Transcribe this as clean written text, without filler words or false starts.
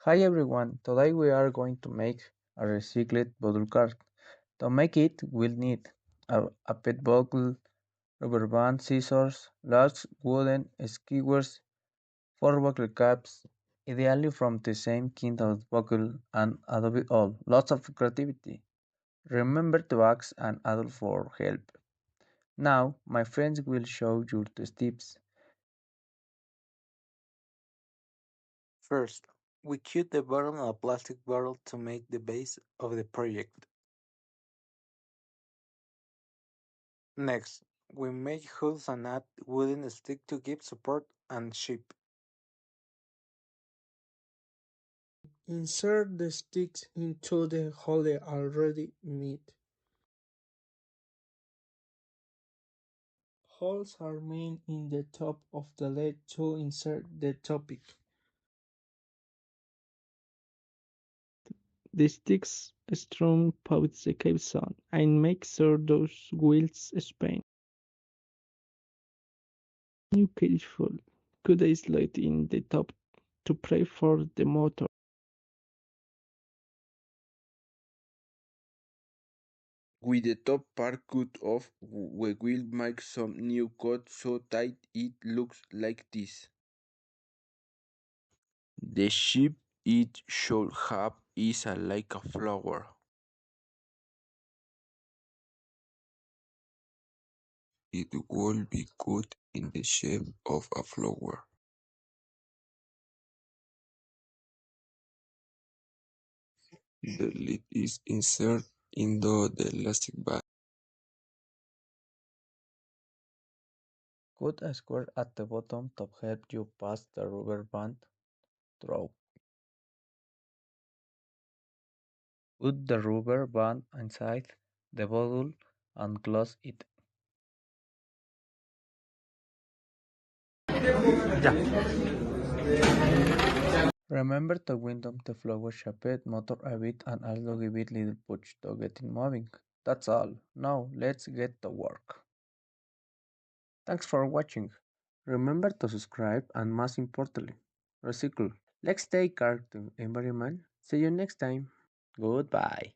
Hi everyone, today we are going to make a recycled bottle cart. To make it, we'll need a PET bottle, rubber band, scissors, large wooden skewers, four bottle caps, ideally from the same kind of bottle and Adobe all. Lots of creativity. Remember to ask an adult for help. Now, my friends will show you the steps. First, we cut the bottom of a plastic bottle to make the base of the project. Next, we make holes and add wooden stick to give support and shape. Insert the sticks into the hole already made. Holes are made in the top of the lid to insert the topic. The sticks strong put the caps on and make sure those wheels spin. You careful. Cut a slit in the top to pray for the motor. With the top part cut off, we will make some new cut so tight it looks like this. The shape it should have is like a flower. It will be cut in the shape of a flower. The lid is inserted into the elastic band. Cut a square at the bottom to help you pass the rubber band through. Put the rubber band inside the bottle and close it. Remember to wind up the flower shaped motor a bit and also give it little push to get it moving. That's all. Now let's get to work. Thanks for watching. Remember to subscribe and most importantly, recycle. Let's take care to environment. See you next time. Goodbye.